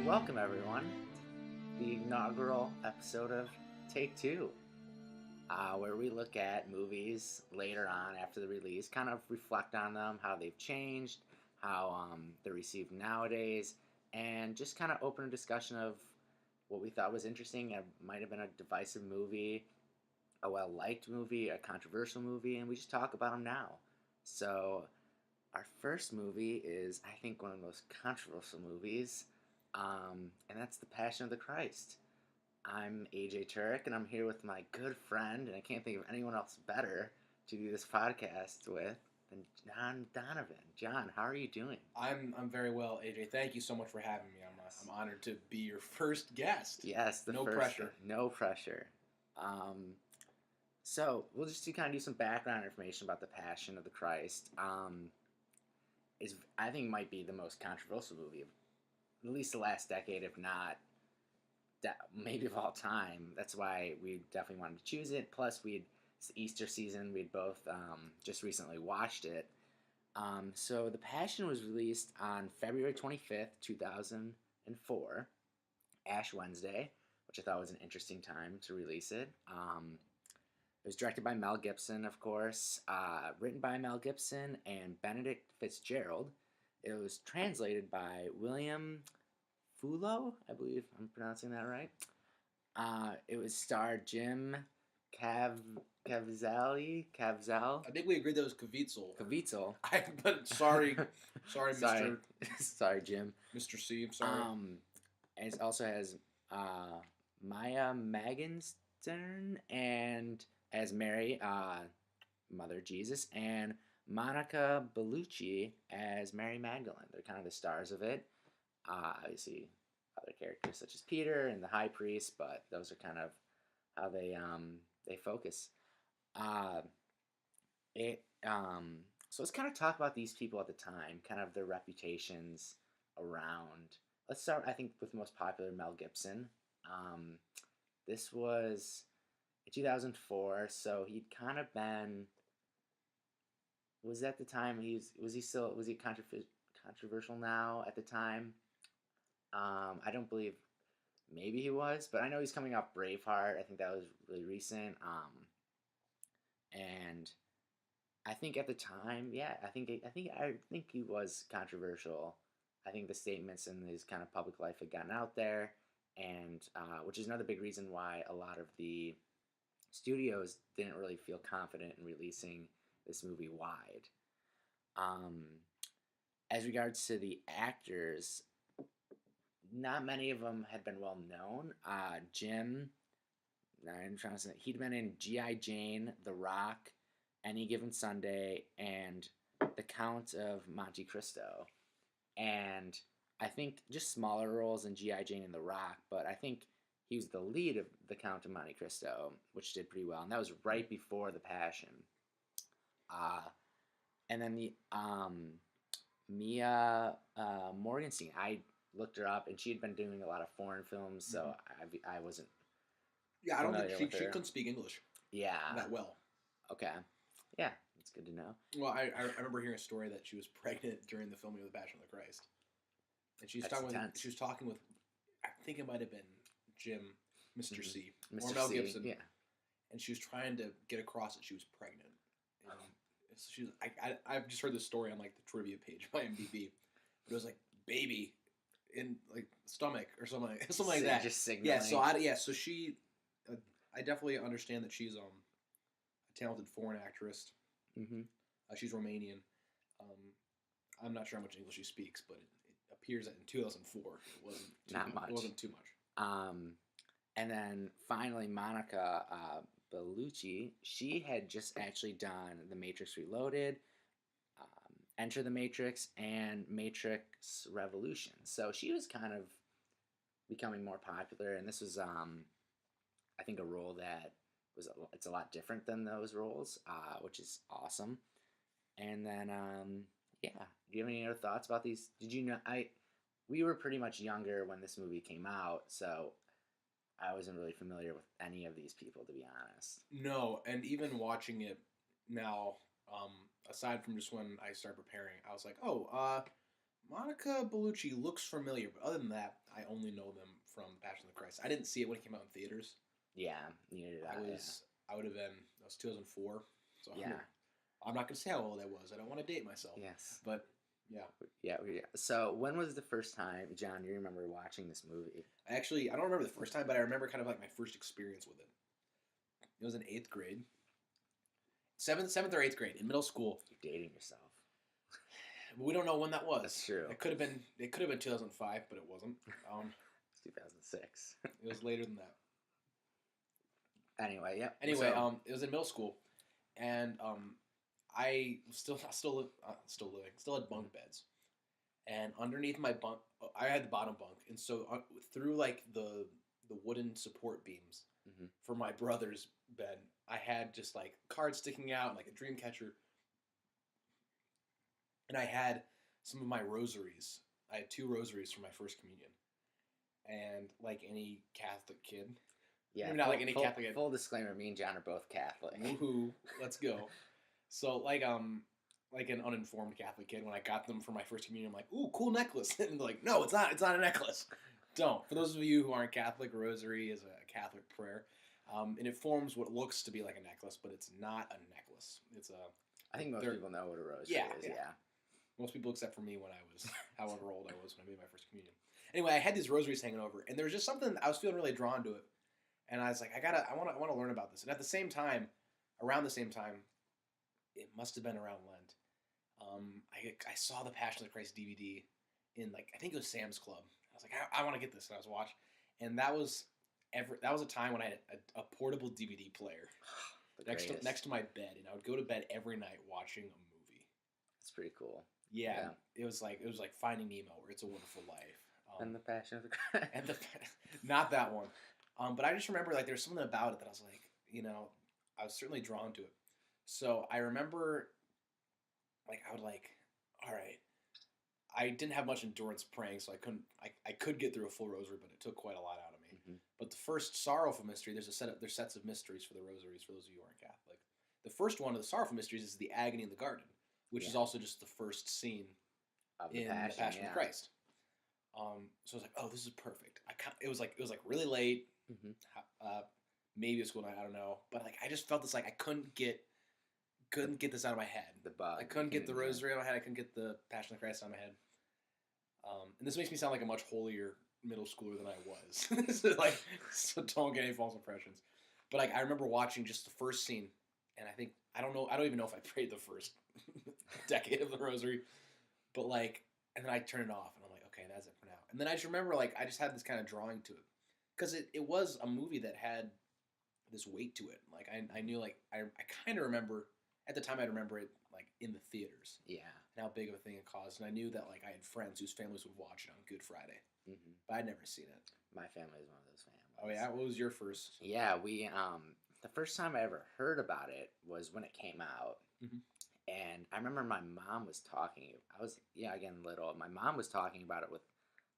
welcome everyone. The inaugural episode of Take Two, where we look at movies later on after the release, kind of reflect on them, how they've changed, how they're received nowadays, and just kind of open a discussion of what we thought was interesting. It might have been a divisive movie, a well-liked movie, a controversial movie, and we just talk about them now. So, our first movie is, I think, one of the most controversial movies, and that's The Passion of the Christ. I'm AJ Turek, and I'm here with my good friend, and I can't think of anyone else better to do this podcast with than John Donovan. John, how are you doing? I'm very well, AJ. Thank you so much for having me. I'm honored to be your first guest. Yes, no pressure. No pressure. So we'll just kind of do some background information about The Passion of the Christ. I think might be the most controversial movie of at least the last decade, if not maybe of all time. That's why we definitely wanted to choose it. Plus, it's Easter season. We'd both just recently watched it. So The Passion was released on February 25th, 2004, Ash Wednesday, which I thought was an interesting time to release it. It was directed by Mel Gibson, of course, written by Mel Gibson and Benedict Fitzgerald. It was translated by William Fulo, I believe I'm pronouncing that right. It was starred Jim Caviezel. I think we agreed that was Caviezel. Caviezel. But sorry, Mr. Sorry, Jim. Mr. C. I'm sorry. And it also has Maya Magenstern and as Mary, Mother Jesus, and Monica Bellucci as Mary Magdalene. They're kind of the stars of it. Obviously, other characters such as Peter and the High Priest, but those are kind of how they focus. So let's kind of talk about these people at the time, kind of their reputations around. Let's start, I think, with the most popular, Mel Gibson. This was in 2004, so he'd kind of been. Was at the time was he controversial now at the time? I don't believe. Maybe he was, but I know he's coming off Braveheart. I think that was really recent. And I think at the time, yeah, I think he was controversial. I think the statements in his kind of public life had gotten out there, and which is another big reason why a lot of the studios didn't really feel confident in releasing this movie wide. As regards to the actors, not many of them had been well known. Jim, I'm trying to say, he'd been in G.I. Jane, The Rock, Any Given Sunday, and The Count of Monte Cristo. And I think just smaller roles in G.I. Jane and The Rock, but I think he was the lead of The Count of Monte Cristo, which did pretty well. And that was right before The Passion. And then the Mia Morgenstein, I looked her up, and she had been doing a lot of foreign films, so I wasn't. Yeah, I don't think she couldn't speak English. Yeah, that well. Okay, yeah, that's good to know. Well, I remember hearing a story that she was pregnant during the filming of The Passion of the Christ, and she was talking with, I think it might have been Jim, Mr. C, or Mel Gibson. Yeah, and she was trying to get across that she was pregnant. And I've just heard this story on like the trivia page by IMDb, but it was like baby in like stomach or something like that. Just signaling. Yeah, so she, I definitely understand that she's a talented foreign actress. Mm-hmm. She's Romanian. I'm not sure how much English she speaks, but it appears that in 2004 it wasn't too much. And then finally Monica Bellucci, she had just actually done The Matrix Reloaded, Enter the Matrix, and Matrix Revolution. So she was kind of becoming more popular, and this was, I think, a role that it's a lot different than those roles, which is awesome. And then, yeah, do you have any other thoughts about these? Did you know, we were pretty much younger when this movie came out, so I wasn't really familiar with any of these people, to be honest. No, and even watching it now, aside from just when I started preparing, I was like, Monica Bellucci looks familiar, but other than that, I only know them from Passion of the Christ. I didn't see it when it came out in theaters. Yeah, neither did I. I would have been. That was 2004. So yeah. I'm not gonna say how old I was. I don't want to date myself. Yes. But yeah. Yeah. So when was the first time, John, you remember watching this movie? Actually, I don't remember the first time, but I remember kind of like my first experience with it. It was in 8th grade. 7th or 8th grade in middle school. You're dating yourself. We don't know when that was. That's true. It could have been 2005, but it wasn't. 2006. It was later than that. Anyway, yeah. Anyway, it was in middle school, and I still had bunk beds, and underneath my bunk, I had the bottom bunk, and so through like the wooden support beams for my brother's bed, I had just like cards sticking out, like a dream catcher. And I had some of my rosaries. I had 2 rosaries for my first communion. And like any Catholic kid. Yeah. Maybe not like any Catholic kid. Full disclaimer, me and John are both Catholic. Woohoo. Let's go. So like an uninformed Catholic kid, when I got them for my first communion, I'm like, ooh, cool necklace. And they're like, no, it's not a necklace. Don't. For those of you who aren't Catholic, a rosary is a Catholic prayer. And it forms what looks to be like a necklace, but it's not a necklace. It's a... I think most people know what a rosary is, yeah. Most people except for me when I was, however old I was when I made my first communion. Anyway, I had these rosaries hanging over, and there was just something, I was feeling really drawn to it. And I was like, I want to learn about this. And at the same time, around the same time, it must have been around Lent. I saw the Passion of the Christ DVD in like, I think it was Sam's Club. I was like, I want to get this, and I was watching. And that was a time when I had a portable DVD player next to my bed, and I would go to bed every night watching a movie. That's pretty cool. Yeah. It was like Finding Nemo, or It's a Wonderful Life. And the Passion of the Christ. Not that one. But I just remember like there's something about it that I was like, I was certainly drawn to it. So I remember like I would like, all right. I didn't have much endurance praying, so I could get through a full rosary, but it took quite a lot out of me. Mm-hmm. But the first sorrowful mystery, there's sets of mysteries for the rosaries for those of you who aren't Catholic. The first one of the sorrowful mysteries is the agony in the garden, which is also just the first scene of the Passion of Christ. So I was like, oh, this is perfect. It was like really late, maybe a school night, I don't know, but like I just felt this like I couldn't get this out of my head. I couldn't get the rosary out of my head. I couldn't get the Passion of Christ out of my head. And this makes me sound like a much holier middle schooler than I was. Like, so don't get any false impressions. But like I remember watching just the first scene, and I don't even know if I prayed the first decade of the rosary, but like, and then I turn it off, and I'm like, okay, that's it for now. And then I just remember like I just had this kind of drawing to it, because it was a movie that had this weight to it. Like I knew like I kind of remember at the time, I remember it like in the theaters. Yeah. And how big of a thing it caused, and I knew that like I had friends whose families would watch it on Good Friday, but I'd never seen it. My family is one of those families. Oh yeah, what was your first? Yeah, we the first time I ever heard about it was when it came out. And I remember my mom was talking. I was, again, little. My mom was talking about it with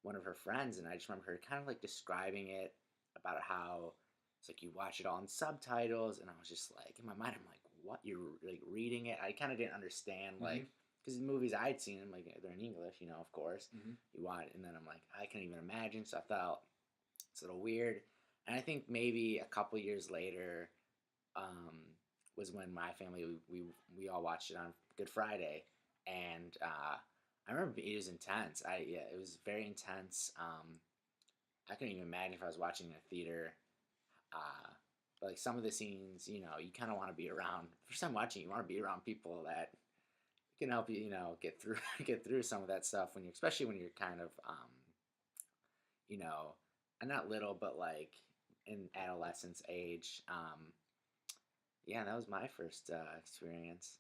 one of her friends, and I just remember her kind of like describing it, about how it's like you watch it all in subtitles, and I was just like, in my mind, I'm like, what? You're like reading it? I kind of didn't understand, like, because the movies I'd seen, I'm like, they're in English, of course. You want it, and then I'm like, I can't even imagine, so I felt it's a little weird. And I think maybe a couple years later, was when my family, we all watched it on Good Friday, and I remember it was intense. It was very intense. I couldn't even imagine if I was watching in a theater. But like some of the scenes, you kind of want to be around. First time watching, you want to be around people that can help you, get through some of that stuff especially when you're kind of, I'm not little, but like in adolescence age. Yeah, that was my first experience.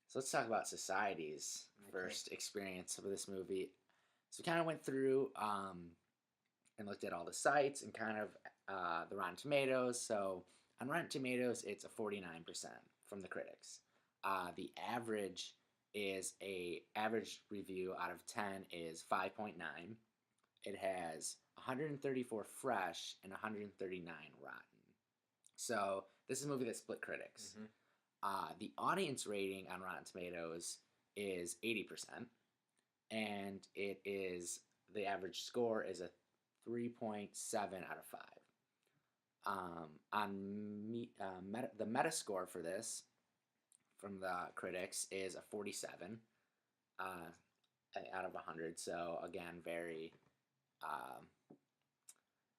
So let's talk about Society's first experience of this movie. So we kind of went through and looked at all the sites and kind of the Rotten Tomatoes. So on Rotten Tomatoes, it's a 49% from the critics. The average review out of 10 is 5.9. It has 134 fresh and 139 rotten. So this is a movie that split critics. The audience rating on Rotten Tomatoes is 80%. and the average score is a 3.7 out of 5. The Metascore for this from the critics is a 47 out of 100. So again, very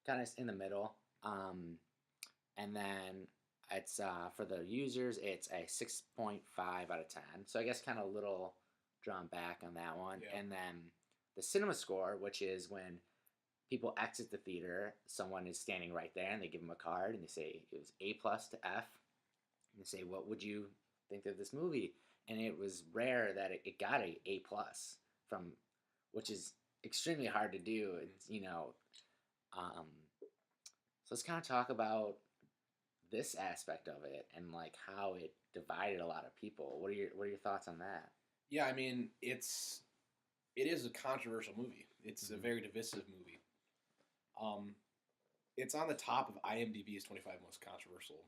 kind of in the middle. And then it's for the users, it's a 6.5 out of 10. So I guess kind of a little drawn back on that one. Yeah. And then the cinema score, which is when people exit the theater, someone is standing right there and they give them a card and they say it was A+ to F. And they say, what would you think of this movie? And it was rare that it got a A+ from, which is extremely hard to do. It's, so let's kind of talk about this aspect of it and like how it divided a lot of people. What are your thoughts on that? Yeah, I mean, it is a controversial movie. It's a very divisive movie. It's on the top of IMDb's 25 most controversial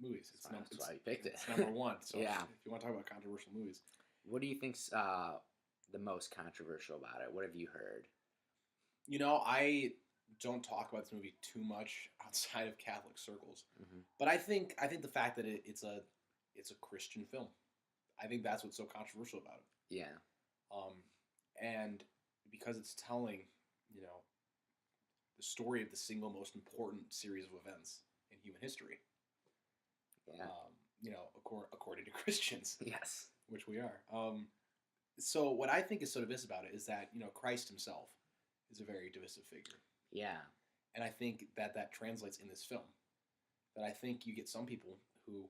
movies. That's why you picked it. It's number one. So yeah. If you want to talk about controversial movies. What do you think's the most controversial about it? What have you heard? I don't talk about this movie too much outside of Catholic circles. Mm-hmm. But I think the fact that it's a Christian film, I think that's what's so controversial about it. Yeah. And because it's telling, the story of the single most important series of events in human history. Yeah. According to Christians. Yes. Which we are. So what I think is so divisive about it is that, Christ himself is a very divisive figure. Yeah. And I think that translates in this film. That I think you get some people who,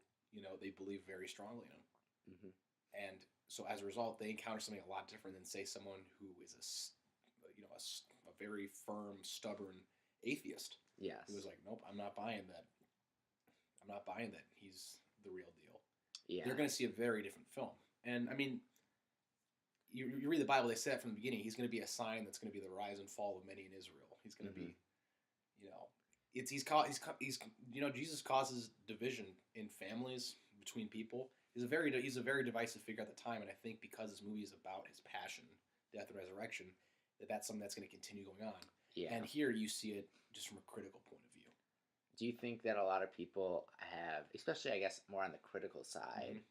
they believe very strongly in him. Mm-hmm. And so as a result, they encounter something a lot different than, say, someone who is a very firm, stubborn atheist. Yes. Who was like, nope, I'm not buying that. I'm not buying that he's the real deal. Yeah. They're going to see a very different film. And, I mean, you read the Bible, they say that from the beginning. He's going to be a sign that's going to be the rise and fall of many in Israel. He's going to be, Jesus causes division in families, between people. He's a very divisive figure at the time, and I think because this movie is about his passion, death, and resurrection, that's something that's going to continue going on. Yeah. And here you see it just from a critical point of view. Do you think that a lot of people have, especially I guess more on the critical side,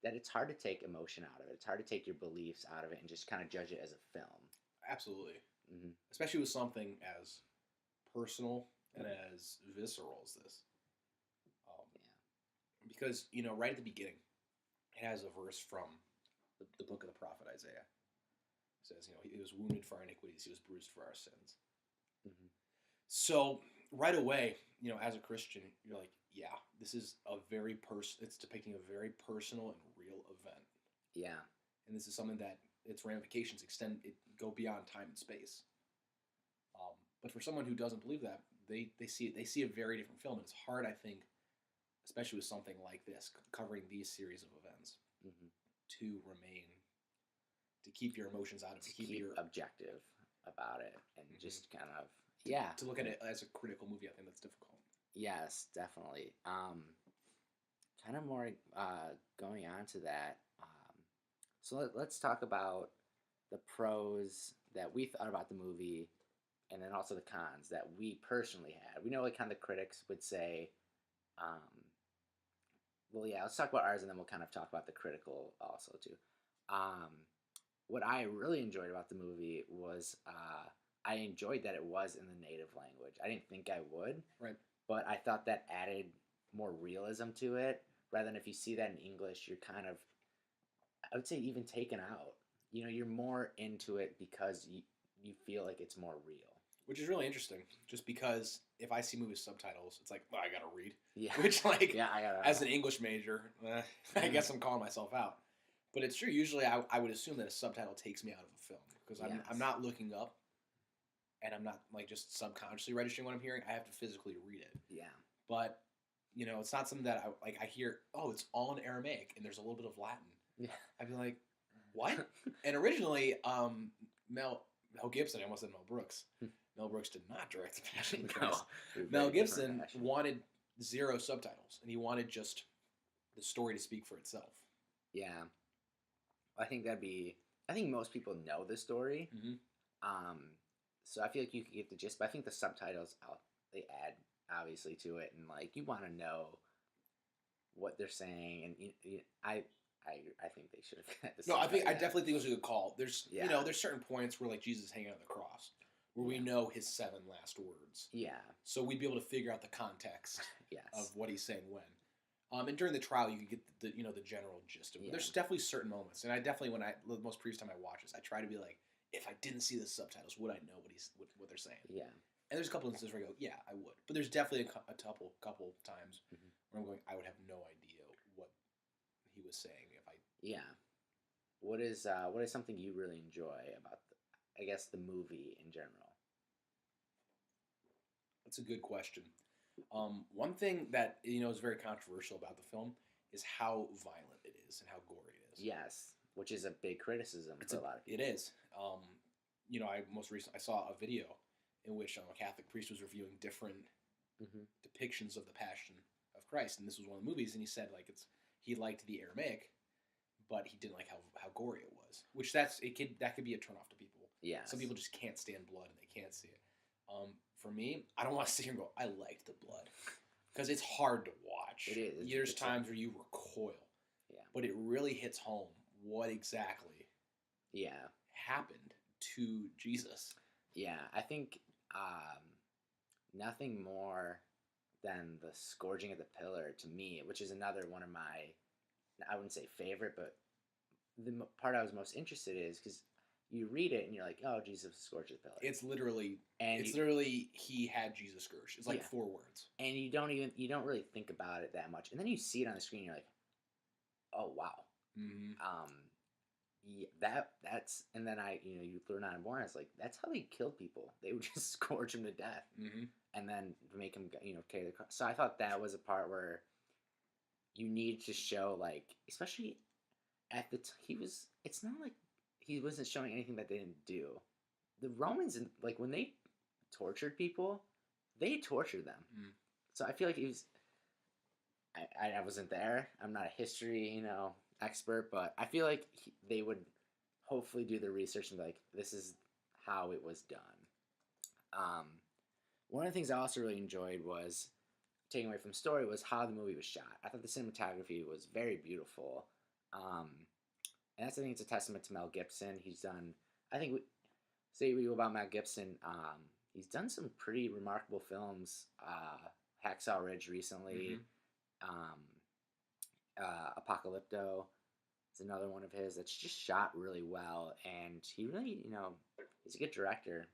that it's hard to take emotion out of it? It's hard to take your beliefs out of it and just kind of judge it as a film. Absolutely. Mm-hmm. Especially with something as personal and as visceral as this. Because, right at the beginning, it has a verse from the book of the prophet Isaiah. It says, he was wounded for our iniquities, he was bruised for our sins. Mm-hmm. So, right away, as a Christian, you're like, yeah, this is it's depicting a very personal and real event. Yeah. And this is something that its ramifications go beyond time and space. But for someone who doesn't believe that, they see a very different film. And it's hard, I think, especially with something like this, covering these series of events, to keep your emotions out of it. To keep your objective about it and just kind of, To look at it as a critical movie, I think that's difficult. Yes, definitely. Kind of more going on to that. So let's talk about the pros that we thought about the movie and then also the cons that we personally had. We know what kind of the critics would say. Let's talk about ours and then we'll kind of talk about the critical also too. What I really enjoyed about the movie was I enjoyed that it was in the native language. I didn't think I would. Right. But I thought that added more realism to it. Rather than if you see that in English, you're kind of, I would say, even taken out. You're more into it because you feel like it's more real. Which is really interesting, just because if I see movies subtitles, it's like, I gotta read. Yeah. Which, as an English major, I guess I'm calling myself out. But it's true. Usually, I would assume that a subtitle takes me out of a film because I'm not looking up, and I'm not just subconsciously registering what I'm hearing. I have to physically read it. Yeah. But it's not something that I hear. Oh, it's all in Aramaic, and there's a little bit of Latin. Yeah. I'd be like, what? And originally, Mel Gibson, I almost said Mel Brooks. Mel Brooks did not direct The Passion of the Christ. Mel Gibson wanted 0 subtitles, and he wanted just the story to speak for itself. Yeah. I think that'd be I think most people know the story. Mm-hmm. So I feel like you can get the gist, but I think the subtitles they add obviously to it, and like you want to know what they're saying, and I think they should have had the. No, I definitely think it was a good call. There's there's certain points where like Jesus is hanging on the cross, where we know his 7 last words. Yeah. So we'd be able to figure out the context yes. of what he's saying when. And during the trial, you could get the general gist of it. Yeah. There's definitely certain moments, and I definitely the most previous time I watch this, I try to be like, if I didn't see the subtitles, would I know what they're saying? Yeah. And there's a couple instances where I go, yeah, I would. But there's definitely a couple times where I'm going, I would have no idea what he was saying if I. Yeah. What is something you really enjoy about the movie in general? That's a good question. One thing that is very controversial about the film is how violent it is and how gory it is. Yes, which is a big criticism for a lot of people. It is. I saw a video in which a Catholic priest was reviewing different depictions of the Passion of Christ, and this was one of the movies, and he said he liked the Aramaic, but he didn't like how gory it was. Which that could be a turnoff to people. Yeah. Some people just can't stand blood and they can't see it. For me, I don't want to sit here and go, I like the blood. Because it's hard to watch. It is. There's times where you recoil. Yeah. But it really hits home what exactly happened to Jesus. Yeah, I think nothing more than the scourging of the pillar to me, which is another one of my, I wouldn't say favorite, but the part I was most interested in is because you read it and you're like, oh, Jesus scourged the pillar. It's literally he had Jesus scourged. It's like 4 words. And you don't really think about it that much. And then you see it on the screen and you're like, oh, wow. Mm-hmm. That's and then you learn on more. It's like that's how they killed people. They would just scourge him to death, and then make him carry the cross. So I thought that was a part where you need to show especially at the it's not like he wasn't showing anything that they didn't do. The Romans when they tortured people, they tortured them. So I feel like it was. I wasn't there. I'm not a history expert, but I feel like they would hopefully do the research and be like, this is how it was done. One of the things I also really enjoyed was, taking away from story, was how the movie was shot. I thought the cinematography was very beautiful. And I think it's a testament to Mel Gibson. He's done, say about Mel Gibson, he's done some pretty remarkable films. Hacksaw Ridge recently. Apocalypto is another one of his that's just shot really well, and he really, he's a good director.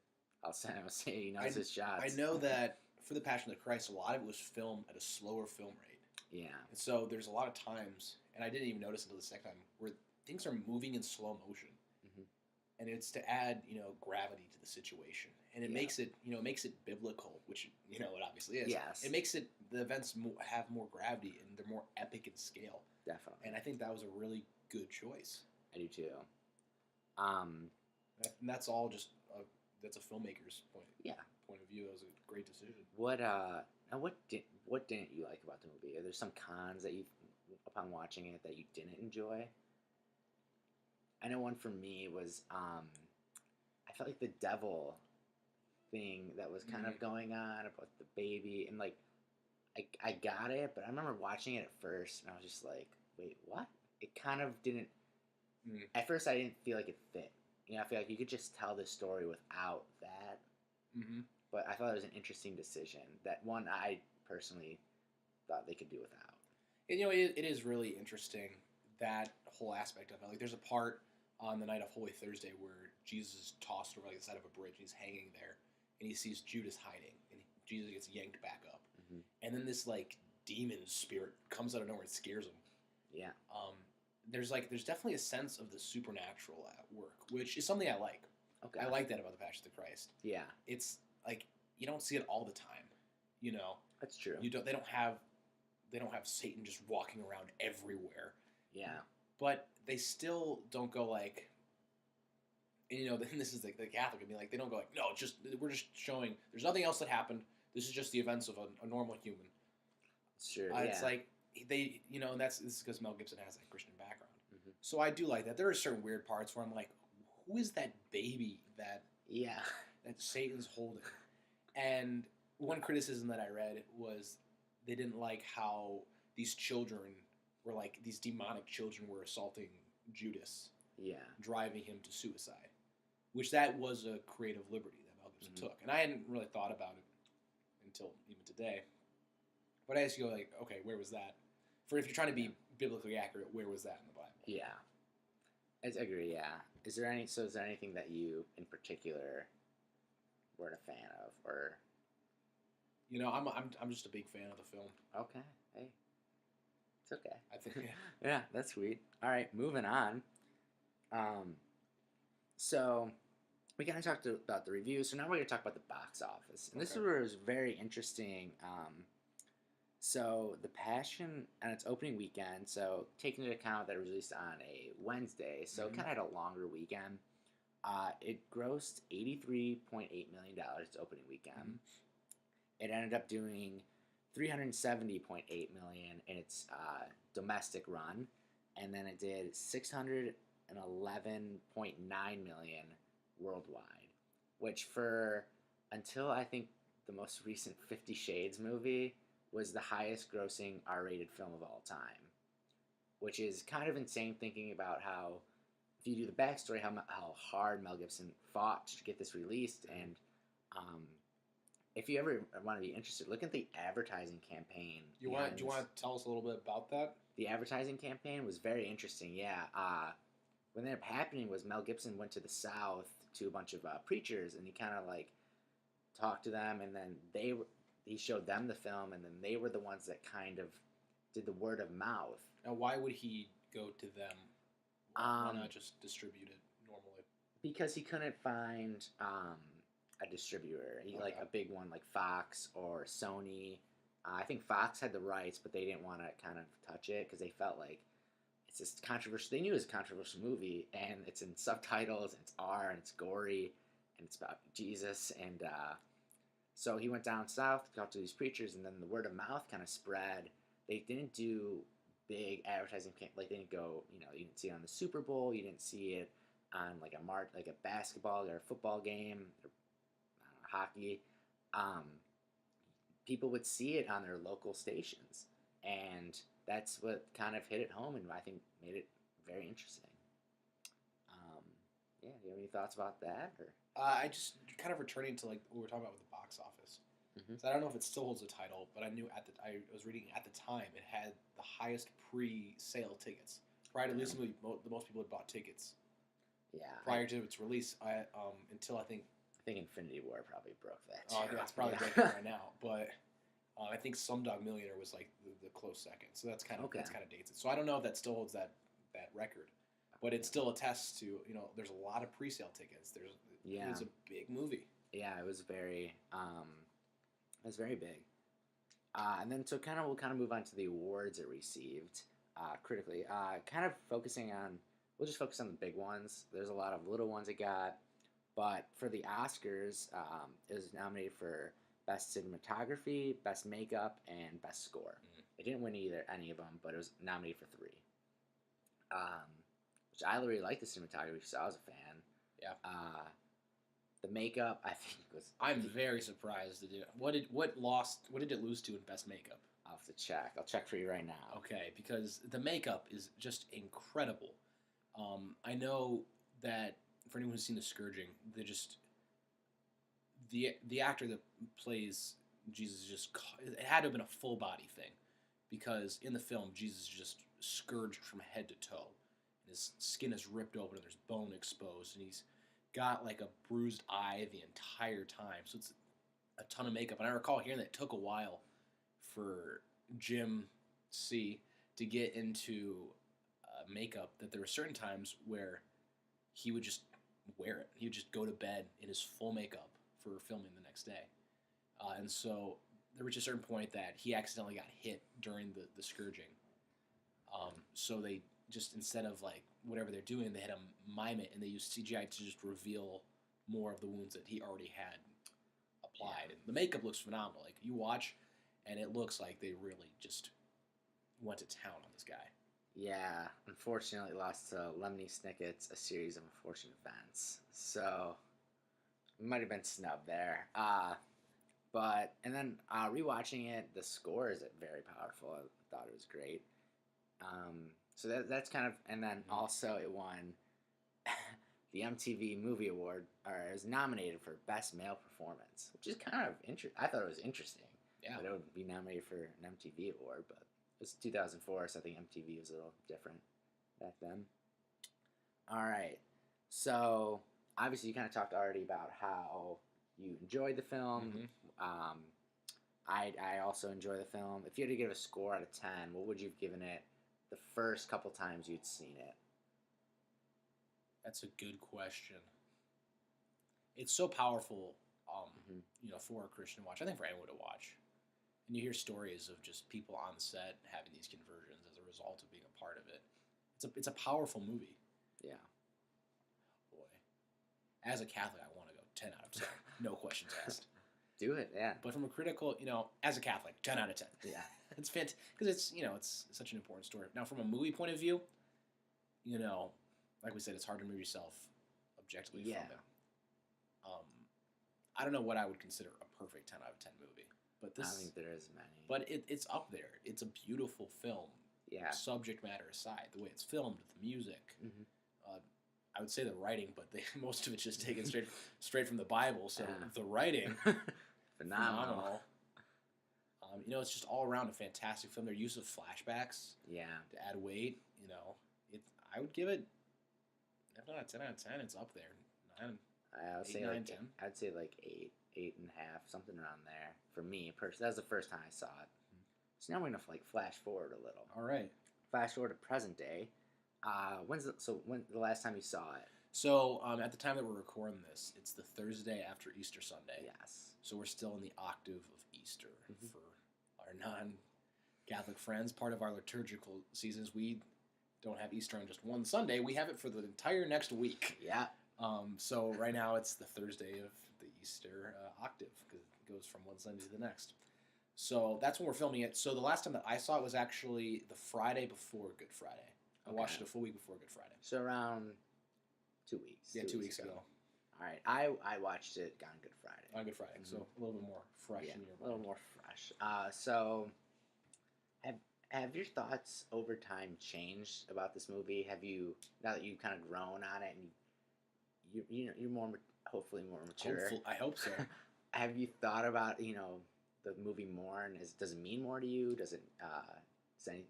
I'll say he knows his shots. I know that for the Passion of the Christ, a lot of it was filmed at a slower film rate. Yeah. And so there's a lot of times, and I didn't even notice until the second time, where things are moving in slow motion, and it's to add, gravity to the situation, and it makes it, makes it biblical, which it obviously is. Yes. It makes the events have more gravity, and they're more epic in scale. Definitely. And I think that was a really good choice. I do too. And that's all just that's a filmmaker's point of view. It was a great decision. What didn't you like about the movie? Are there some cons that you, upon watching it, that you didn't enjoy? I know one for me was I felt like the devil thing that was kind of going on about the baby, and I got it, but I remember watching it at first and I was just like, wait, what? It kind of didn't. At first, I didn't feel like it fit. I feel like you could just tell the story without that. But I thought it was an interesting decision. That one I personally thought they could do without. And, it is really interesting, that whole aspect of it. There's a part on the night of Holy Thursday where Jesus is tossed over the side of a bridge and he's hanging there, and he sees Judas hiding, and Jesus gets yanked back up, and then this demon spirit comes out of nowhere and scares him. Yeah. There's definitely a sense of the supernatural at work, which is something I like. Okay. I like that about the Passion of the Christ. Yeah. It's you don't see it all the time. That's true. They don't have Satan just walking around everywhere. Yeah. But they still don't go and this is the Catholic. They don't go no, we're just showing there's nothing else that happened. This is just the events of a normal human. Sure. It's they, and this is because Mel Gibson has a Christian background. So I do like that. There are certain weird parts where I'm like, who is that baby that Satan's holding? And one criticism that I read was they didn't like how these demonic children were assaulting Judas, driving him to suicide, which that was a creative liberty that Mel Gibson took, and I hadn't really thought about it until even today. But I asked you, like, okay, where was that? If you're trying to be biblically accurate, where was that in the Bible? Yeah, I agree. Yeah, is there anything that you in particular weren't a fan of, or? I'm just a big fan of the film. Okay, hey, it's okay. I think yeah, that's sweet. All right, moving on. So we kind of talked about the reviews, so now we're going to talk about the box office, and this was very interesting. So The Passion on its opening weekend, so taking into account that it was released on a Wednesday, so it kind of had a longer weekend. It grossed $83.8 million its opening weekend. It ended up doing $370.8 million in its domestic run, and then it did $611.9 million worldwide, which until I think the most recent 50 Shades movie was the highest grossing R-rated film of all time, which is kind of insane thinking about how, if you do the backstory, how hard Mel Gibson fought to get this released, and if you ever want to be interested, look at the advertising campaign. Do you want to tell us a little bit about that? The advertising campaign was very interesting, yeah. What ended up happening was Mel Gibson went to the South to a bunch of preachers, and he kind of like talked to them, and then he showed them the film, and then they were the ones that kind of did the word of mouth. Now, why would he go to them? Why not just distribute it normally? Because he couldn't find a distributor. Like a big one like Fox or Sony. I think Fox had the rights, but they didn't want to kind of touch it because they felt like it's this controversial. They knew it was a controversial movie, and it's in subtitles, and it's R, and it's gory, and it's about Jesus, and so he went down south, talked to these preachers, and then the word of mouth kind of spread. They didn't do big advertising like they didn't go, you didn't see it on the Super Bowl, you didn't see it on like a basketball or a football game, or hockey. People would see it on their local stations, and that's what kind of hit it home, and I think made it very interesting. Yeah, do you have any thoughts about that? Or I just kind of returning to like what we were talking about with the box office. So I don't know if it still holds the title, but I knew I was reading at the time it had the highest pre-sale tickets. Prior to this movie, the most people had bought tickets. Yeah. Prior to its release, until I think Infinity War probably broke that. Oh yeah, it's probably breaking right now. But I think Slumdog Millionaire was like the close second. So that's kind of dates it. So I don't know if that still holds that record, but it still attests to there's a lot of pre-sale tickets. It was a big movie. Yeah, it was very big. And then we'll kind of move on to the awards it received critically. We'll just focus on the big ones. There's a lot of little ones it got. But for the Oscars, it was nominated for Best Cinematography, Best Makeup, and Best Score. It didn't win any of them, but it was nominated for 3. Which I really liked the cinematography, so I was a fan. Yeah. The makeup, I think, was... I'm very surprised. What did it lose to in Best Makeup? I'll have to check. I'll check for you right now. Okay, because the makeup is just incredible. I know that for anyone who's seen The Scourging, the actor that plays Jesus it had to have been a full body thing, because in the film Jesus is just scourged from head to toe. His skin is ripped open and there's bone exposed, and he's got like a bruised eye the entire time. So it's a ton of makeup. And I recall hearing that it took a while for Jim C to get into makeup, that there were certain times where he would just wear it. He would just go to bed in his full makeup for filming the next day. And so there was a certain point that he accidentally got hit during the scourging. So they just, instead of like whatever they're doing, they had him mime it, and they used CGI to just reveal more of the wounds that he already had applied. Yeah. And the makeup looks phenomenal. Like, you watch, and it looks like they really just went to town on this guy. Yeah, unfortunately lost to Lemony Snicket's A Series of Unfortunate Events. So, might have been snubbed there. But, and then rewatching it, the score is very powerful. I thought it was great. So that's kind of, and then also it won the MTV Movie Award, or it was nominated for Best Male Performance, which is kind of interesting. I thought it was interesting. Yeah. That it would be nominated for an MTV award, but it was 2004, so I think MTV was a little different back then. All right. So, obviously, you kind of talked already about how you enjoyed the film. Mm-hmm. I also enjoy the film. If you had to give a score out of 10, what would you have given it the first couple times you'd seen it? That's a good question. It's so powerful, for a Christian to watch. I think for anyone to watch. And you hear stories of just people on set having these conversions as a result of being a part of it. It's a powerful movie. Yeah. Boy. As a Catholic, I want to go 10 out of 10. No questions asked. Do it, yeah. But from a critical, as a Catholic, 10 out of 10. Yeah. It's fantastic. Because it's such an important story. Now, from a movie point of view, like we said, it's hard to remove yourself objectively from it. I don't know what I would consider a perfect 10 out of 10 movie. But I don't think there is many. But it's up there. It's a beautiful film. Yeah. Subject matter aside, the way it's filmed, the music. Mm-hmm. I would say the writing, but most of it's just taken straight from the Bible. So the writing, phenomenal. It's just all around a fantastic film. Their use of flashbacks, to add weight. I would give it. If not 10 out of 10, it's up there. 9, I would say 9, like 10. I'd say like 8.5, something around there for me. That was the first time I saw it. So now we're gonna flash forward a little. All right. Flash forward to present day. When the last time you saw it? So at the time that we're recording this, it's the Thursday after Easter Sunday. Yes. So we're still in the octave of Easter for our non-Catholic friends. Part of our liturgical seasons, we don't have Easter on just one Sunday. We have it for the entire next week. Yeah. So right now it's the Thursday of the Easter octave because it goes from one Sunday to the next. So that's when we're filming it. So the last time that I saw it was actually the Friday before Good Friday. I watched it a full week before Good Friday. So around 2 weeks. Yeah, 2 weeks ago. All right. I watched it on Good Friday. On Good Friday. Mm-hmm. So a little bit more fresh in your mind. A little more fresh. So have your thoughts over time changed about this movie? Have you, now that you've kind of grown on it and you're more, hopefully more mature. I hope so. Have you thought about, the movie more, and does it mean more to you? Do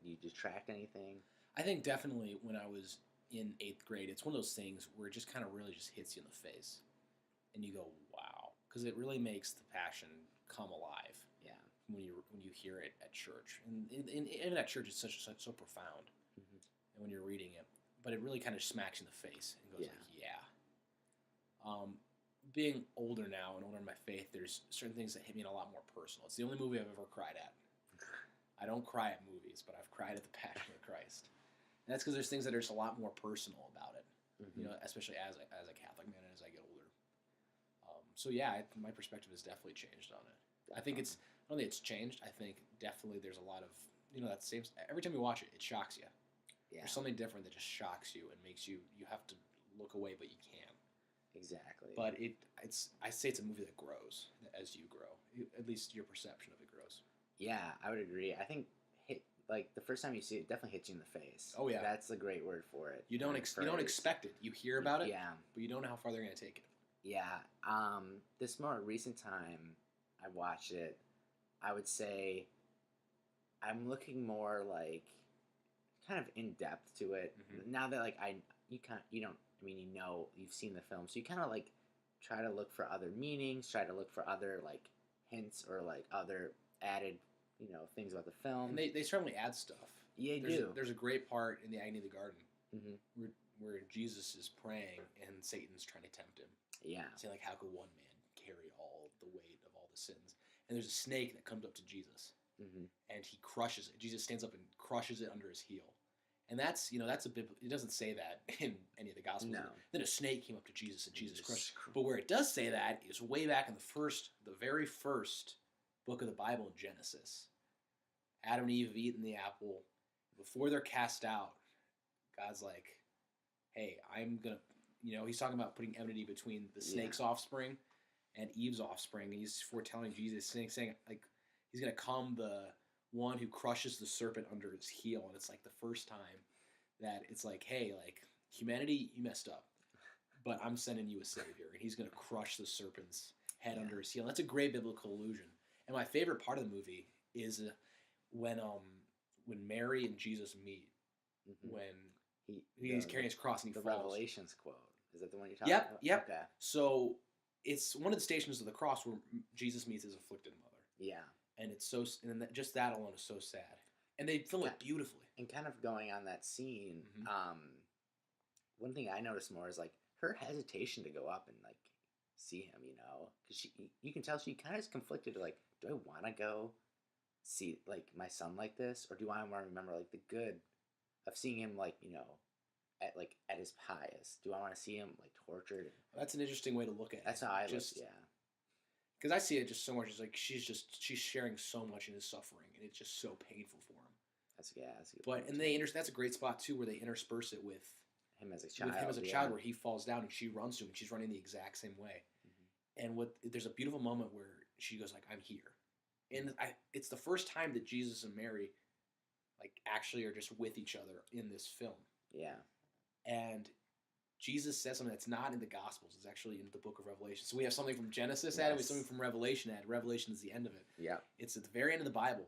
you detract anything? I think definitely when I was in 8th grade, it's one of those things where it just kind of really just hits you in the face. And you go, wow. Because it really makes the passion come alive. Yeah. When you hear it at church. And even at church, it's so profound. Mm-hmm. And when you're reading it. But it really kind of smacks you in the face and goes being older now and older in my faith, there's certain things that hit me in a lot more personal. It's the only movie I've ever cried at. I don't cry at movies, but I've cried at The Passion of Christ. And that's because there's things that are just a lot more personal about it. Mm-hmm. Especially as a Catholic man and as I get older. My perspective has definitely changed on it. I think I don't think it's changed. I think definitely there's a lot of, that same, every time you watch it, it shocks you. Yeah. There's something different that just shocks you and makes you have to look away, but you can't. Exactly. But I say it's a movie that grows as you grow. At least your perception of it grows. Yeah, I would agree. I think the first time you see it, it definitely hits you in the face. Oh yeah, that's a great word for it. You don't expect it. You hear about it, but you don't know how far they're going to take it. Yeah. This more recent time I watched it, I would say I'm looking more kind of in depth to it. Mm-hmm. Now that you've seen the film, so you kind of try to look for other meanings, try to look for other hints or other added things about the film. And they certainly add stuff. Yeah, they do. There's a great part in the Agony of the Garden mm-hmm. where Jesus is praying and Satan's trying to tempt him. Yeah. Saying how could one man carry all the weight of all the sins? And there's a snake that comes up to Jesus, mm-hmm. and he crushes it. Jesus stands up and crushes it under his heel. And that's a bit. It doesn't say that in any of the Gospels. No. Then a snake came up to Jesus and Jesus crushed. But where it does say that is way back in the very first book of the Bible in Genesis. Adam and Eve have eaten the apple, before they're cast out, God's like, hey, I'm going to, he's talking about putting enmity between the snake's offspring and Eve's offspring. And he's foretelling Jesus, saying like, he's going to come the one who crushes the serpent under his heel. And it's like the first time that it's like, hey, like, humanity, you messed up. But I'm sending you a savior. And he's going to crush the serpent's head under his heel. And that's a great biblical allusion. And my favorite part of the movie is when Mary and Jesus meet, when he's carrying his cross and he falls. The Revelations quote. Is that the one you're talking about? Yep. Okay. So it's one of the stations of the cross where Jesus meets his afflicted mother. Yeah. And it's so, and just that alone is so sad. And they film it beautifully. And kind of going on that scene, one thing I noticed more is like her hesitation to go up and like see him, because you can tell she kind of is conflicted. Like, do I want to go see like my son like this, or do I want to remember like the good of seeing him like at his highest? Do I want to see him like tortured? That's an interesting way to look at it. That's how I look. Yeah. Because I see it just so much. It's like she's sharing so much in his suffering, and it's just so painful for him. That's a good point. That's a great spot too, where they intersperse it with him as a child. Where he falls down and she runs to him, and she's running the exact same way. And there's a beautiful moment where she goes like, "I'm here," and it's the first time that Jesus and Mary, like, actually are just with each other in this film. Yeah, and Jesus says something that's not in the Gospels. It's actually in the book of Revelation. So we have something from Genesis added, we have something from Revelation added. Revelation is the end of it. Yeah. It's at the very end of the Bible.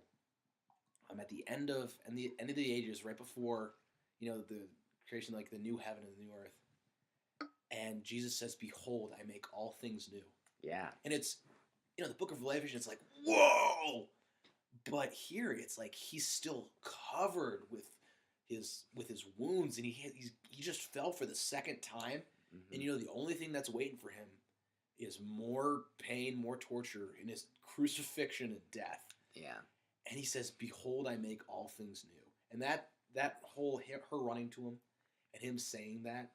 At the end of the ages, right before, the creation, like the new heaven and the new earth. And Jesus says, "Behold, I make all things new." Yeah. And it's, the book of Revelation, it's like, whoa! But here, it's like he's still covered with his wounds, and he just fell for the second time, and the only thing that's waiting for him is more pain, more torture in his crucifixion and death. Yeah. And he says, "Behold, I make all things new." And that whole her running to him and him saying that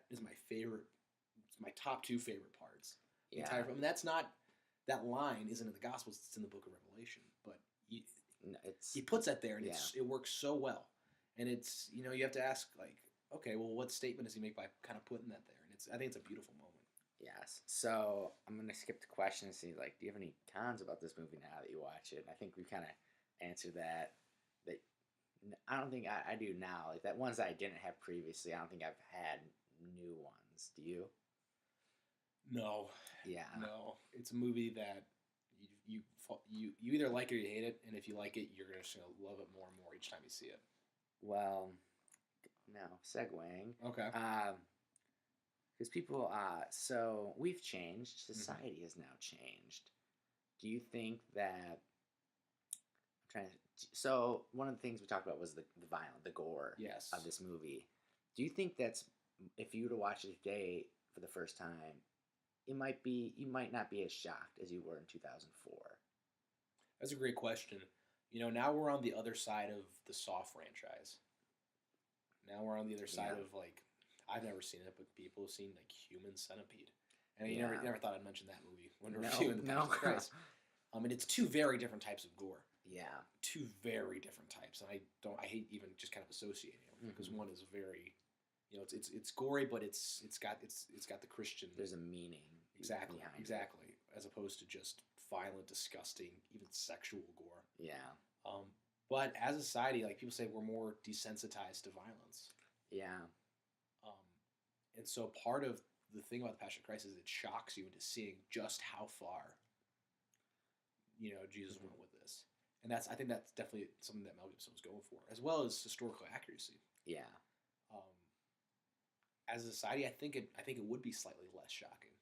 is my favorite. It's my top two favorite parts. Yeah. That's not, that line isn't in the Gospels. It's in the book of Revelation, but he puts that there, and it works so well. And it's, you have to ask, like, okay, well, what statement does he make by kind of putting that there? And I think it's a beautiful moment. Yes. So I'm going to skip the question and see, like, do you have any cons about this movie now that you watch it? I think we kind of answered that I don't think I do now. Like, that ones that I didn't have previously, I don't think I've had new ones. Do you? No. Yeah. No. It's a movie that you either like it or you hate it, and if you like it, you're just going to love it more and more each time you see it. Well, now segueing. Okay. Because people, so we've changed. Society has now changed. Do you think that? So one of the things we talked about was the violence, the gore of this movie. Do you think that's, if you were to watch it today for the first time, you might not be as shocked as you were in 2004? That's a great question. Now we're on the other side of the Saw franchise. Now we're on the other side of, like, I've never seen it, but people have seen, like, Human Centipede. And you never thought I'd mention that movie when we're reviewing The Passion of Christ. And it's two very different types of gore. Yeah. Two very different types. And I hate even just kind of associating them, because one is very, it's gory, but it's got the Christian. There's a meaning. Exactly. As opposed to just violent, disgusting, even sexual gore. Yeah. But as a society, like, people say we're more desensitized to violence. Yeah. And so part of the thing about The Passion of Christ is it shocks you into seeing just how far, Jesus went with this. And I think that's definitely something that Mel Gibson was going for, as well as historical accuracy. Yeah. As a society, I think it would be slightly less shocking.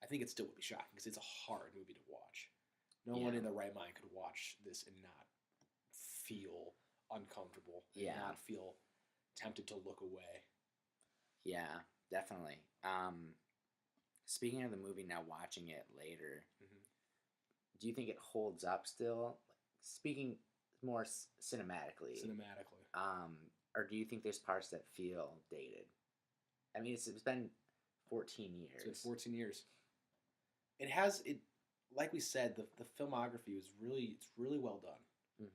I think it still would be shocking because it's a hard movie to watch. No one in their right mind could watch this and not feel uncomfortable and not feel tempted to look away. Yeah, definitely. Speaking of the movie now, watching it later, do you think it holds up still? Speaking more cinematically. Or do you think there's parts that feel dated? I mean, it's been 14 years. It's been 14 years. It has, like we said, the filmography is really well done.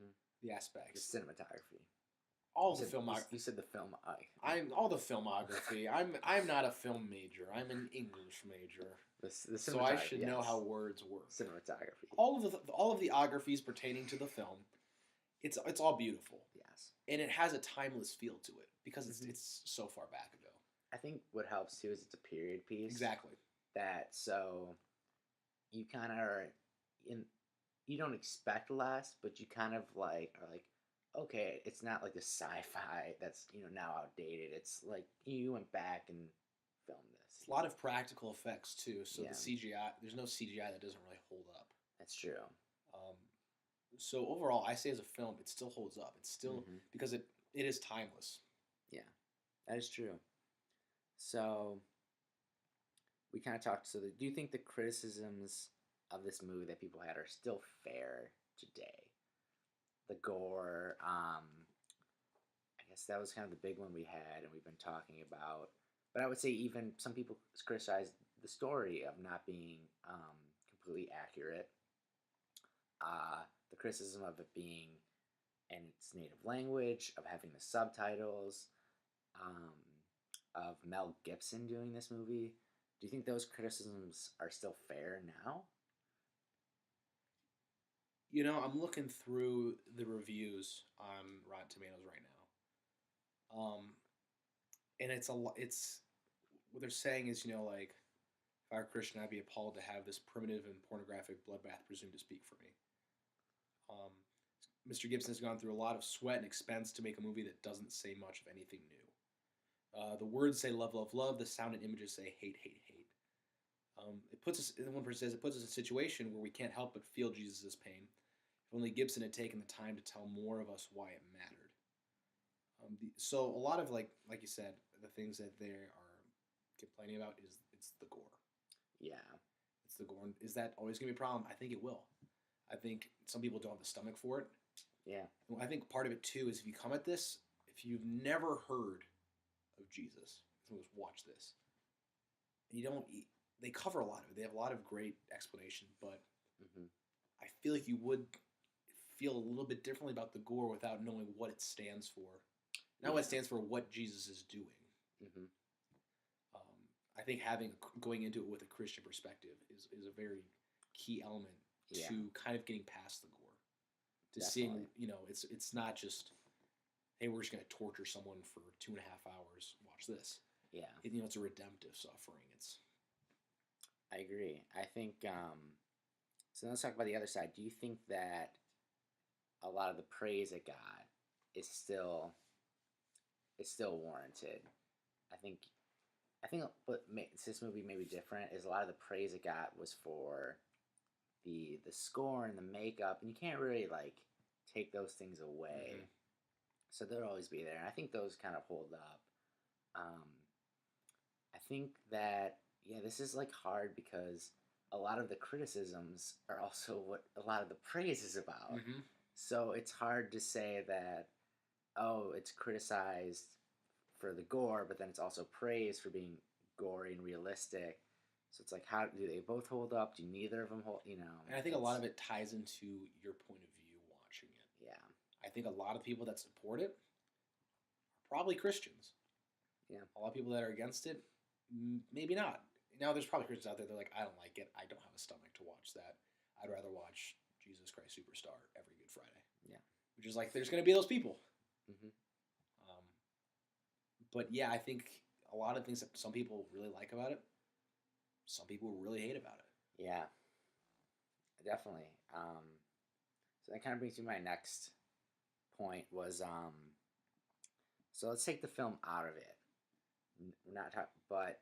the aspects. The cinematography. All the filmography. You said the film. I'm all the filmography. I'm not a film major. I'm an English major. The so I should know how words work. Cinematography. All of the ographies pertaining to the film, it's all beautiful. Yes. And it has a timeless feel to it because it's so far back ago. I think what helps too is it's a period piece. Exactly. So you kind of are in. You don't expect less, but you kind of are like, okay, it's not like a sci-fi that's now outdated. It's like you went back and filmed this. It's a lot of practical effects too. So the CGI, there's no CGI that doesn't really hold up. That's true. So overall, I say as a film, it still holds up. It's still because it is timeless. Yeah, that is true. So we kind of talked. So do you think the criticisms of this movie that people had are still fair today? The gore, I guess that was kind of the big one we had, and we've been talking about. But I would say even some people criticized the story of not being completely accurate. The criticism of it being in its native language, of having the subtitles, of Mel Gibson doing this movie. Do you think those criticisms are still fair now? I'm looking through the reviews on Rotten Tomatoes right now. And it's what they're saying is, like, if I were Christian, I'd be appalled to have this primitive and pornographic bloodbath presumed to speak for me. Mr. Gibson has gone through a lot of sweat and expense to make a movie that doesn't say much of anything new. The words say love, love, love. The sound and images say hate, hate, hate. It puts us, one person says, it puts us in a situation where we can't help but feel Jesus' pain. If only Gibson had taken the time to tell more of us why it mattered. So a lot of, like you said, the things that they are complaining about it's the gore. Yeah. It's the gore. Is that always going to be a problem? I think it will. I think some people don't have the stomach for it. Yeah. And I think part of it, too, is if you come at this, if you've never heard of Jesus, watch this. They cover a lot of it. They have a lot of great explanation, but I feel like you would feel a little bit differently about the gore without knowing what it stands for. Not what it stands for, what Jesus is doing. I think going into it with a Christian perspective is a very key element to kind of getting past the gore. To seeing, it's not just, hey, we're just going to torture someone for 2.5 hours. Watch this. Yeah. It's a redemptive suffering. I agree. I think, so let's talk about the other side. Do you think that a lot of the praise it got is still warranted? I think what makes this movie maybe different is a lot of the praise it got was for the score and the makeup, and you can't really take those things away. So they'll always be there. And I think those kind of hold up. I think that this is hard because a lot of the criticisms are also what a lot of the praise is about. So it's hard to say that it's criticized for the gore, but then it's also praised for being gory and realistic. So it's how do they both hold up? Do neither of them hold? And I think a lot of it ties into your point of view watching it. Yeah. I think a lot of people that support it are probably Christians. Yeah. A lot of people that are against it, maybe not. Now, there's probably Christians out there that are like, I don't like it. I don't have a stomach to watch that. I'd rather watch Jesus Christ Superstar every Good Friday. Yeah. Which is there's going to be those people. But yeah, I think a lot of things that some people really like about it, some people really hate about it. Yeah, definitely. So that kind of brings me to my next point was, so let's take the film out of it. We're not talking, but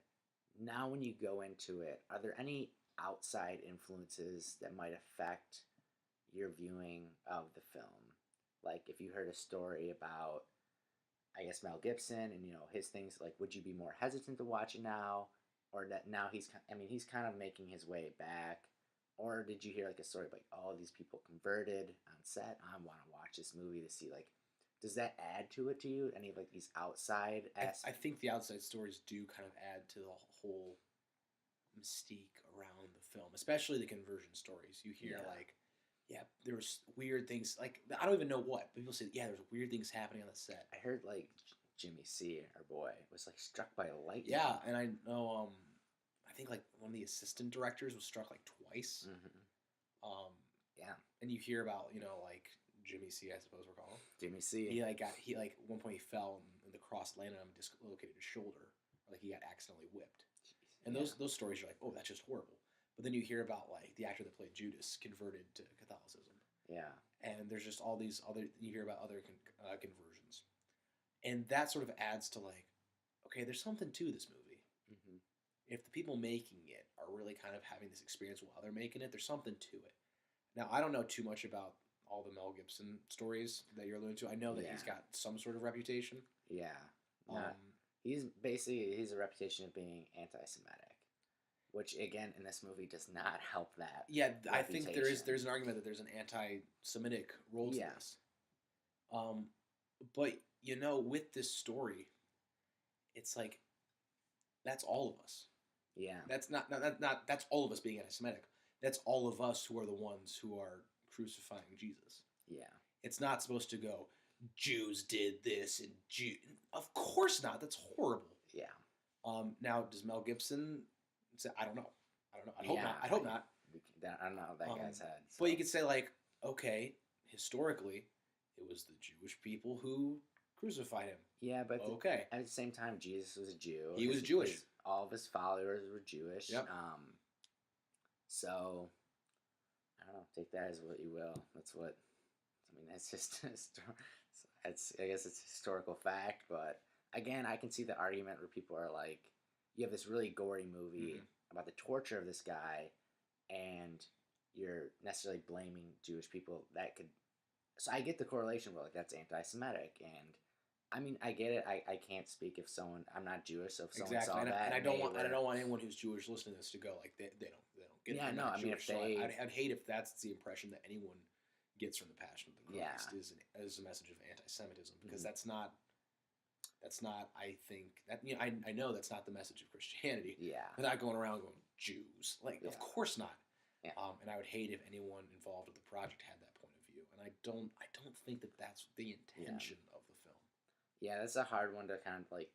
now when you go into it, are there any outside influences that might affect your viewing of the film? Like if you heard a story about, I guess, Mel Gibson and, his things, would you be more hesitant to watch it now? Or that now he's kind of making his way back? Or did you hear a story these people converted on set? I want to watch this movie to see, does that add to it to you? Any of these outside aspects? I think the outside stories do kind of add to the whole mystique around the film, especially the conversion stories. You hear Yeah, there was weird things. Like, I don't even know what. But people say, yeah, there's weird things happening on the set. I heard, like, Jimmy C, our boy, was, like, struck by lightning. Yeah, and I know, I think, like, one of the assistant directors was struck, like, twice. Yeah. And you hear about, like, Jimmy C, I suppose we're calling him. Jimmy C. He, like, at one point he fell, and the cross landed on him, dislocated his shoulder. Like, he got accidentally whipped. And those stories are like, oh, that's just horrible. But then you hear about, like, the actor that played Judas converted to Catholicism. Yeah. And there's just all these other, you hear about other conversions. And that sort of adds to, like, okay, there's something to this movie. Mm-hmm. If the people making it are really kind of having this experience while they're making it, there's something to it. Now, I don't know too much about all the Mel Gibson stories that you're alluding to. I know that he's got some sort of reputation. Yeah. He's a reputation of being anti-Semitic, which again in this movie does not help that. Yeah, I think there's an argument that there's an anti-Semitic role to this. But with this story, it's like that's all of us. Yeah, that's not that's all of us being anti-Semitic. That's all of us who are the ones who are crucifying Jesus. Yeah, it's not supposed to go, Jews did this and of course not. That's horrible. Yeah. Now, does Mel Gibson say, I don't know. I hope not. I don't know that guy's head. So. But you could say, like, okay, historically, it was the Jewish people who crucified him. Yeah, but okay. At the same time, Jesus was a Jew. He was Jewish. All of his followers were Jewish. Yep. So, I don't know. Take that as what you will. That's just I guess it's a historical fact, but again, I can see the argument where people are like, you have this really gory movie about the torture of this guy, and you're necessarily blaming Jewish people. So I get the correlation where, like, that's anti-Semitic, and I mean, I get it. I can't speak if someone, I'm not Jewish, so if someone saw that, and I don't want anyone who's Jewish listening to this to go like they don't get it. Yeah, no, I mean, if they, I'd hate if that's the impression that anyone gets from the Passion of the Christ is a message of anti-Semitism, because that's not. I think that I know that's not the message of Christianity. Yeah, without going around going Jews, like of course not. Yeah. And I would hate if anyone involved with the project had that point of view, and I don't think that that's the intention of the film. Yeah, that's a hard one to kind of like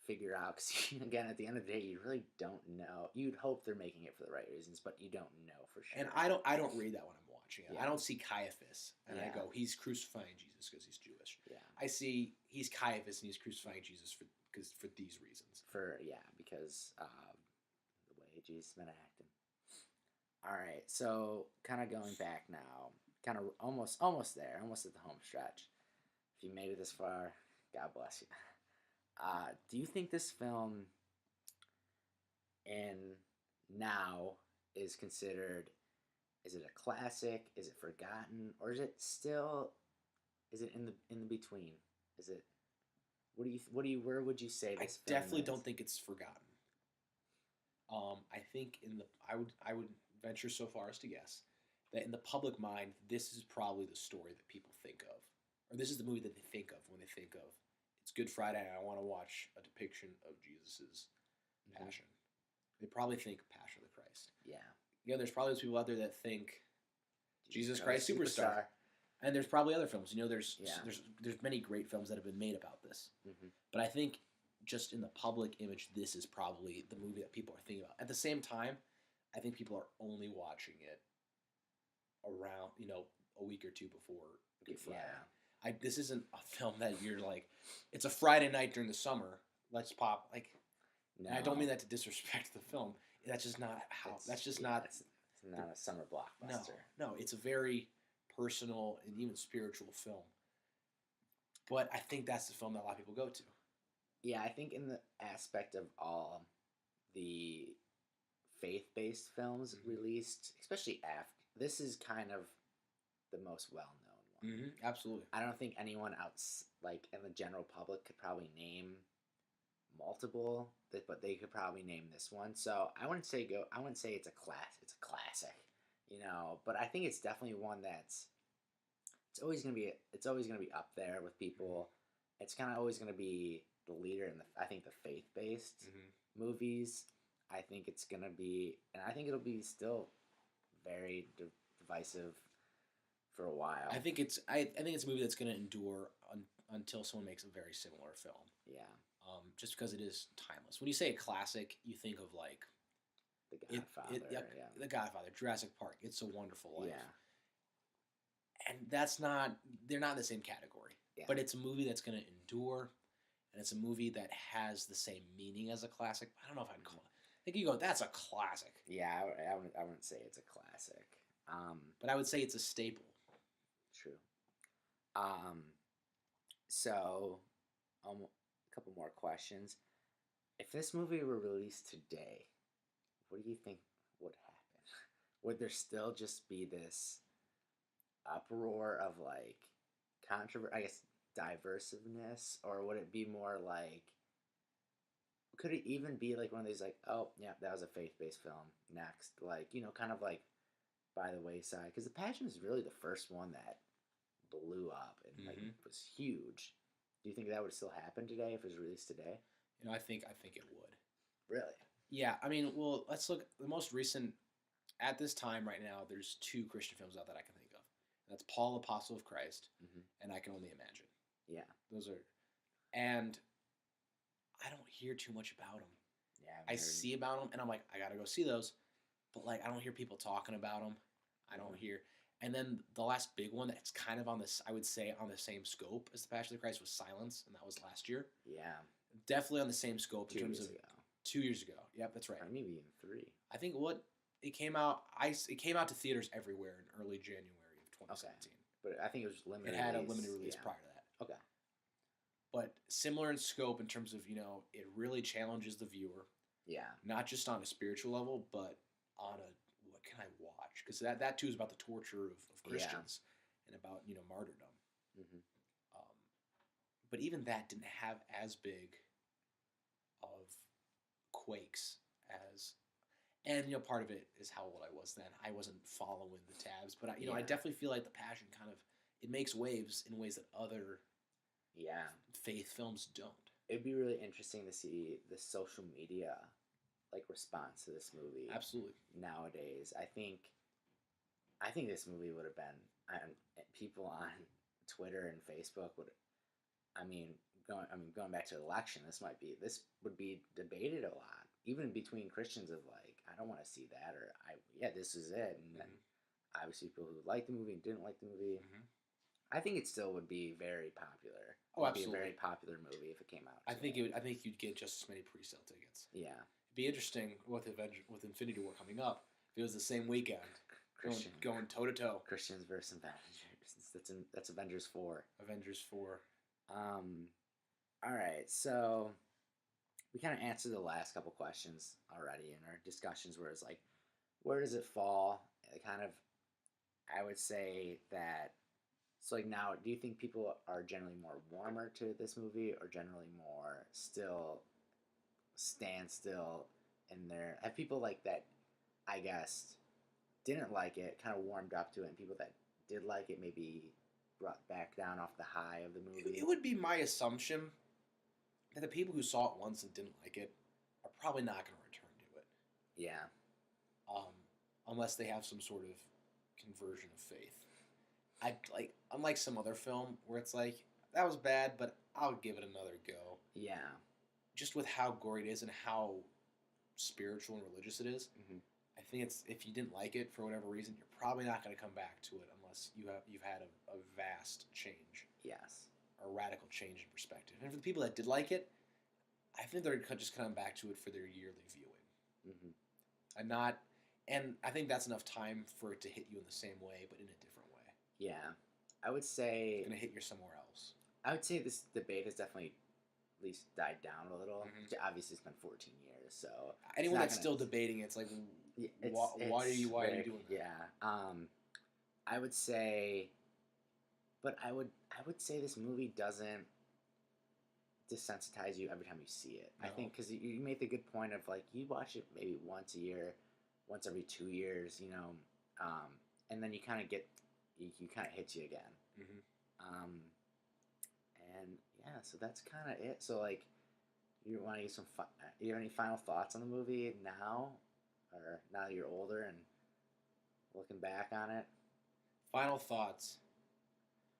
figure out, because again, at the end of the day, you really don't know. You'd hope they're making it for the right reasons, but you don't know for sure. And I don't read that when I'm watching it. Yeah. I don't see Caiaphas and I go, he's crucifying Jesus because he's Jewish. Yeah. I see he's Caiaphas and he's crucifying Jesus for these reasons. Because the way Jesus been acting. All right, so kind of going back now, kind of almost there, almost at the home stretch. If you made it this far, God bless you. Do you think this film now is considered, is it a classic, is it forgotten, or is it in the between? Is it, where would you say this film definitely is? Don't think it's forgotten. I think I would venture so far as to guess that in the public mind, this is probably the story that people think of, or this is the movie that they think of when they think of, it's Good Friday and I want to watch a depiction of Jesus's passion. They probably think Passion of the Christ. Yeah. Again, there's probably those people out there that think Jesus Christ Superstar. And there's probably other films. There's many great films that have been made about this. Mm-hmm. But I think just in the public image, this is probably the movie that people are thinking about. At the same time, I think people are only watching it around, a week or two before Good Friday. Yeah. This isn't a film that you're like, it's a Friday night during the summer, let's pop, like, no. I don't mean that to disrespect the film. That's just not how, it's not a summer blockbuster. No, it's a very personal and even spiritual film. But I think that's the film that a lot of people go to. Yeah, I think in the aspect of all the faith-based films released, especially after, this is kind of the most well-known one. Mm-hmm, absolutely. I don't think anyone else, like in the general public, could probably name multiple, but they could probably name this one. So I wouldn't say it's a classic, but I think it's definitely one that's it's always gonna be up there with people. It's kind of always gonna be the leader in I think the faith-based movies. I think it's gonna be, and I think it'll be still very divisive for a while. I think it's a movie that's going to endure until someone makes a very similar film. Yeah. Just because it is timeless. When you say a classic, you think of like The Godfather. The Godfather, Jurassic Park, It's a Wonderful Life. Yeah. And they're not in the same category. Yeah. But it's a movie that's going to endure, and it's a movie that has the same meaning as a classic. I don't know if I'd call it. I think you go, that's a classic. Yeah, I wouldn't say it's a classic. But I would say it's a staple. True. So, a couple more questions. If this movie were released today, what do you think would happen? Would there still just be this uproar of like controversy, I guess diversiveness, or would it be more like, could it even be like one of these like, oh yeah, that was a faith-based film, next, like, you know, kind of like by the wayside? Because The Passion is really the first one that blew up and like was huge. Do you think that would still happen today if it was released today? You know, I think it would. Really? Yeah, I mean, well, let's look. The most recent, at this time right now, there's 2 Christian films out that I can think of. That's Paul, Apostle of Christ, and I Can Only Imagine. Yeah. Those are, and I don't hear too much about them. Yeah. I see about them, and I'm like, I gotta go see those, but like, I don't hear people talking about them. I don't hear. And then the last big one that's kind of on this, I would say, on the same scope as The Passion of the Christ was Silence, and that was last year. Yeah. Definitely on the same scope in terms of 2 years ago. Yep, that's right. Or maybe even 3. I think it came out to theaters everywhere in early January of 2017. Okay. But I think it was limited. It had a limited release prior to that. Okay. But similar in scope in terms of, you know, it really challenges the viewer. Yeah. Not just on a spiritual level, but on a what can I watch? Because that too is about the torture of Christians and about, you know, martyrdom. But even that didn't have as big of quakes as, and you know, part of it is how old I was then. I wasn't following the tabs, but I definitely feel like The Passion kind of, it makes waves in ways that other faith films don't. It'd be really interesting to see the social media like response to this movie. Absolutely. Nowadays, I think this movie would have been, people on Twitter and Facebook would, going back to the election, this would be debated a lot, even between Christians, of like, I don't want to see that, or this is it, and then obviously people who liked the movie and didn't like the movie. I think it still would be very popular. Oh, absolutely. Be a very popular movie if it came out. I think you'd get just as many pre-sale tickets. Yeah. It'd be interesting with Infinity War coming up if it was the same weekend. Going toe to toe. Christians versus Avengers. That's Avengers 4. Avengers 4. All right, so we kind of answered the last couple questions already in our discussions, where it's like, where does it fall? I would say that, so like now, do you think people are generally more warmer to this movie, or generally more still stand still in there? Have people like that, I guess, didn't like it, kind of warmed up to it, and people that did like it maybe brought back down off the high of the movie? It would be my assumption that the people who saw it once and didn't like it are probably not going to return to it. Yeah. Unless they have some sort of conversion of faith. Unlike some other film where it's like, that was bad, but I'll give it another go. Yeah. Just with how gory it is and how spiritual and religious it is, I think it's, if you didn't like it for whatever reason, you're probably not going to come back to it unless you've had a vast change. Yes. A radical change in perspective. And for the people that did like it, I think they're just coming back to it for their yearly viewing. And I think that's enough time for it to hit you in the same way, but in a different way. Yeah. I would say... It's going to hit you somewhere else. I would say this debate has definitely at least died down a little. Obviously, it's been 14 years, so... Anyone that's still debating, it's like, why are you doing that? Yeah. I would say... But I would say this movie doesn't desensitize you every time you see it. No. I think because you made the good point of like, you watch it maybe once a year, once every 2 years, you know, and then you kind of hits you again. And yeah, so that's kind of it. So like, you want to get you have any final thoughts on the movie now, or now that you're older and looking back on it? Final thoughts.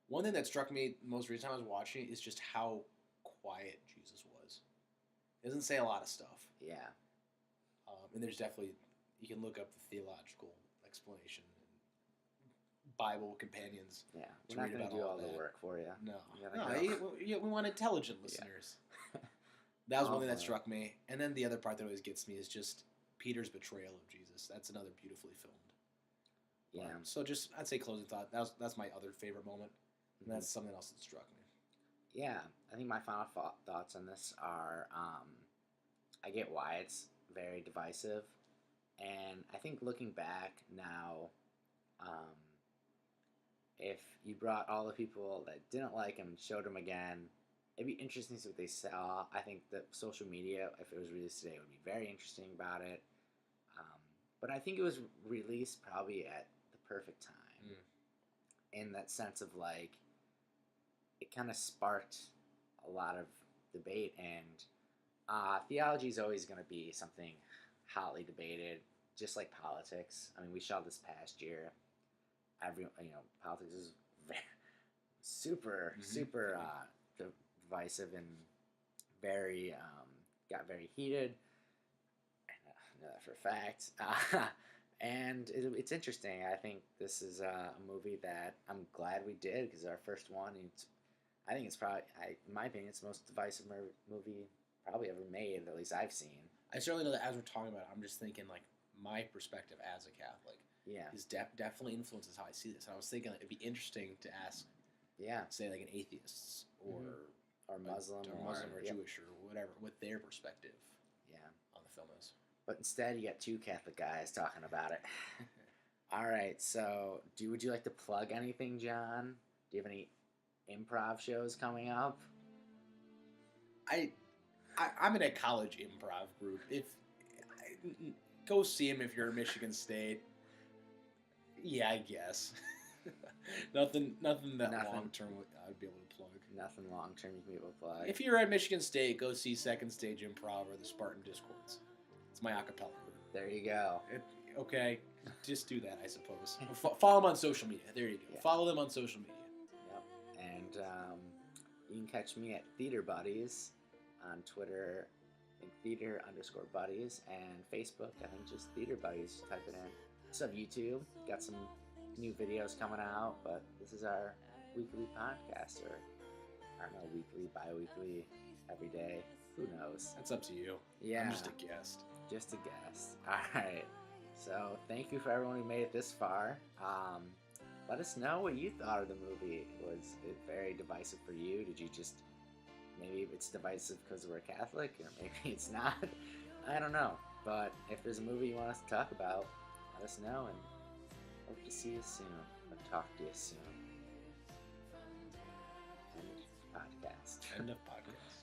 One thing that struck me most recent time I was watching is just how quiet Jesus was. He doesn't say a lot of stuff. Yeah. And there's definitely, you can look up the theological explanation and Bible companions. Yeah, we're not going to do all the work for you. No, we want intelligent listeners. Yeah. That was one thing that struck me. And then the other part that always gets me is just Peter's betrayal of Jesus. That's another beautifully filmed. Yeah. So just, I'd say closing thought. That's my other favorite moment. And that's something else that struck me. Yeah, I think my final thoughts on this are, I get why it's very divisive, and I think looking back now, if you brought all the people that didn't like him and showed him again, it'd be interesting to see what they saw. I think that social media, if it was released today, would be very interesting about it. But I think it was released probably at the perfect time, in that sense of like, it kind of sparked a lot of debate, and theology is always going to be something hotly debated, just like politics. I mean, we saw this past year. Politics is very, super divisive and very got very heated. I know that for a fact. And it's interesting. I think this is a movie that I'm glad we did because our first one. I think it's probably, in my opinion, it's the most divisive movie probably ever made, at least I've seen. I certainly know that as we're talking about it, I'm just thinking, like, my perspective as a Catholic is definitely influences how I see this. And I was thinking like, it'd be interesting to ask, say, like, an atheist or Muslim or Jewish or whatever, what their perspective on the film is. But instead, you got two Catholic guys talking about it. All right, so would you like to plug anything, John? Do you have any improv shows coming up? I'm in a college improv group. Go see him if you're at Michigan State. Yeah, I guess. nothing long term I'd be able to plug. Nothing long term you can be able to plug. If you're at Michigan State, go see Second Stage Improv or the Spartan Discords. It's my acapella group. There you go. Okay, just do that, I suppose. Follow them on social media. There you go. Yeah. Follow them on social media. Yep. And you can catch me at Theater Buddies on Twitter, I think Theater_Buddies, and Facebook, I think just Theater Buddies. Type it in. Also have YouTube. Got some new videos coming out, but this is our weekly podcast, or I don't know, weekly, bi-weekly, every day. Who knows? That's up to you. Yeah. I'm just a guest. Just a guest. All right. So thank you for everyone who made it this far. Let us know what you thought of the movie. Was it very divisive for you? Did you just, maybe it's divisive because we're Catholic, or maybe it's not? I don't know. But if there's a movie you want us to talk about, let us know, and hope to see you soon, or talk to you soon. End podcast. End of podcast.